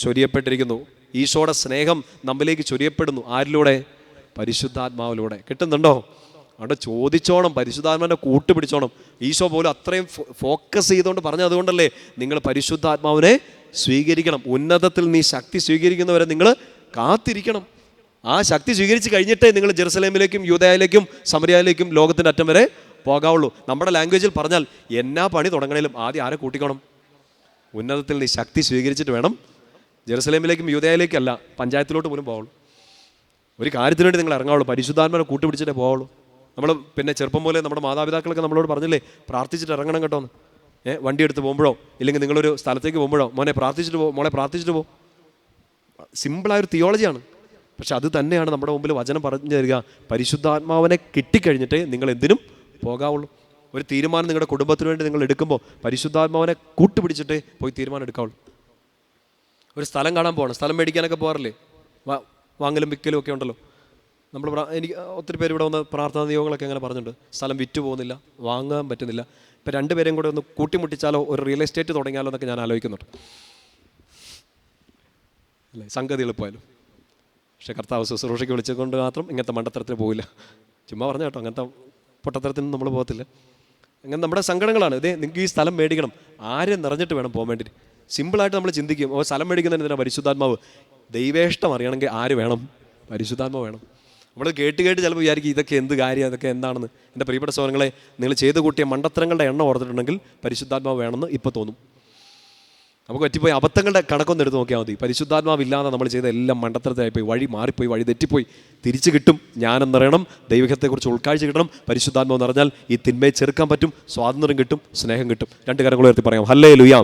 ചൊരിയപ്പെട്ടിരിക്കുന്നു. ഈശോയുടെ സ്നേഹം നമ്മിലേക്ക് ചൊരിയപ്പെടുന്നു. ആരിലൂടെ? പരിശുദ്ധാത്മാവിലൂടെ. കിട്ടുന്നുണ്ടോ? അവിടെ ചോദിച്ചോണം, പരിശുദ്ധാത്മാവിനെ കൂട്ടുപിടിച്ചോണം. ഈശോ പോലും അത്രയും ഫോക്കസ് ചെയ്തുകൊണ്ട് പറഞ്ഞത് അതുകൊണ്ടല്ലേ, നിങ്ങൾ പരിശുദ്ധാത്മാവിനെ സ്വീകരിക്കണം. ഉന്നതത്തിൽ നീ ശക്തി സ്വീകരിക്കുന്നവരെ നിങ്ങൾ കാത്തിരിക്കണം. ആ ശക്തി സ്വീകരിച്ച് കഴിഞ്ഞിട്ടേ നിങ്ങൾ ജെറുസലേമിലേക്കും യൂദയായിലേക്കും സമരിയയിലേക്കും ലോകത്തിൻ്റെ അറ്റം വരെ പോകാവുള്ളൂ. നമ്മുടെ ലാംഗ്വേജിൽ പറഞ്ഞാൽ, എന്നാ പണി തുടങ്ങണേലും ആദ്യം ആരെ കൂട്ടിക്കണം? ഉന്നതത്തിൽ നീ ശക്തി സ്വീകരിച്ചിട്ട് വേണം ജെറുസലേമിലേക്കും യൂദയായിലേക്കും അല്ല, പഞ്ചായത്തിലോട്ട് പോലും പോവുള്ളൂ. ഒരു കാര്യത്തിന് വേണ്ടി നിങ്ങൾ ഇറങ്ങാവുള്ളൂ, പരിശുദ്ധാത്മാവിനെ കൂട്ടുപിടിച്ചിട്ടേ പോവുള്ളൂ. നമ്മൾ പിന്നെ ചെറുപ്പം പോലെ നമ്മുടെ മാതാപിതാക്കളൊക്കെ നമ്മളോട് പറഞ്ഞില്ലേ, പ്രാർത്ഥിച്ചിട്ട് ഇറങ്ങണം കേട്ടോ എന്ന്. വണ്ടി എടുത്ത് പോകുമ്പോഴോ ഇല്ലെങ്കിൽ നിങ്ങളൊരു സ്ഥലത്തേക്ക് പോകുമ്പോഴോ, മോനെ പ്രാർത്ഥിച്ചിട്ട് പോകും, മോളെ പ്രാർത്ഥിച്ചിട്ട് പോകും. സിമ്പിളായൊരു തിയോളജിയാണ്. പക്ഷെ അത് തന്നെയാണ് നമ്മുടെ മുമ്പിൽ വചനം പറഞ്ഞു തരിക. പരിശുദ്ധാത്മാവിനെ കിട്ടിക്കഴിഞ്ഞിട്ടേ നിങ്ങൾ എന്തിനും പോകാവുള്ളൂ. ഒരു തീരുമാനം നിങ്ങളുടെ കുടുംബത്തിന് വേണ്ടി നിങ്ങൾ എടുക്കുമ്പോൾ പരിശുദ്ധാത്മാവിനെ കൂട്ടുപിടിച്ചിട്ടേ പോയി തീരുമാനം എടുക്കാവുള്ളൂ. ഒരു സ്ഥലം കാണാൻ പോകണം, സ്ഥലം മേടിക്കാനൊക്കെ പോകാറില്ലേ? വാങ്ങലും വിൽക്കലും ഒക്കെ ഉണ്ടല്ലോ. എനിക്ക് ഒത്തിരി പേര് ഇവിടെ വന്ന് പ്രാർത്ഥനാ നിയോഗങ്ങളൊക്കെ അങ്ങനെ പറഞ്ഞിട്ടുണ്ട്. സ്ഥലം വിറ്റ് പോകുന്നില്ല, വാങ്ങാൻ പറ്റുന്നില്ല. ഇപ്പം രണ്ടുപേരെയും കൂടെ ഒന്ന് കൂട്ടിമുട്ടിച്ചാലോ, ഒരു റിയൽ എസ്റ്റേറ്റ് തുടങ്ങിയാലോ എന്നൊക്കെ ഞാൻ ആലോചിക്കുന്നുണ്ട്. അല്ലേ, സംഗതി എളുപ്പമായാലും. പക്ഷേ കർത്താവ് ശുശ്രൂഷയ്ക്ക് വിളിച്ചുകൊണ്ട് മാത്രം ഇങ്ങനത്തെ മണ്ടത്തരത്തിന് പോകില്ല. ചുമ്മാ പറഞ്ഞ കേട്ടോ, അങ്ങനത്തെ പൊട്ടത്തരത്തിന് നമ്മൾ പോകത്തില്ല. അങ്ങനെ നമ്മുടെ സങ്കടങ്ങളാണ്. ഇതേ നിങ്ങൾക്ക് ഈ സ്ഥലം മേടിക്കണം, ആരും നിറഞ്ഞിട്ട് വേണം പോകാൻ വേണ്ടിയിട്ട്. സിമ്പിളായിട്ട് നമ്മൾ ചിന്തിക്കും, സ്ഥലം മേടിക്കുന്നതിന് എന്തിനാണ്? പരിശുദ്ധാത്മാവ്. ദൈവേഷ്ടം അറിയണമെങ്കിൽ ആര് വേണം? പരിശുദ്ധാത്മാവ് വേണം. നമ്മൾ കേട്ട് ചിലപ്പോൾ വിചാരിക്കും ഇതൊക്കെ എന്ത് കാര്യം, അതൊക്കെ എന്താണെന്ന്. എൻ്റെ പ്രിയപ്പെട്ട സഹോദരങ്ങളെ, നിങ്ങൾ ചെയ്ത് കൂട്ടിയ മണ്ടത്തരങ്ങളുടെ എണ്ണം ഓർത്തിട്ടുണ്ടെങ്കിൽ പരിശുദ്ധാത്മാവ് വേണമെന്ന് ഇപ്പോൾ തോന്നും. നമുക്ക് പറ്റിപ്പോയി അബദ്ധങ്ങളുടെ കണക്കൊന്നും എടുത്ത് നോക്കിയാൽ മതി. പരിശുദ്ധാത്മാവില്ലാതെ നമ്മൾ ചെയ്ത എല്ലാം മണ്ടത്തരത്തിലായിപ്പോയി, വഴി മാറിപ്പോയി, വഴി തെറ്റിപ്പോയി. തിരിച്ചു കിട്ടും. ജ്ഞാനം നിറയണം, ദൈവത്തെക്കുറിച്ച് ഉൾക്കാഴ്ച കിട്ടണം. പരിശുദ്ധാത്മാവ് നിറഞ്ഞാൽ ഈ തിന്മയെ ചെറുക്കാൻ പറ്റും, സ്വാതന്ത്ര്യം കിട്ടും, സ്നേഹം കിട്ടും. രണ്ട് കരങ്ങൾ ഉയർത്തി പറയാം, ഹല്ലേലൂയ.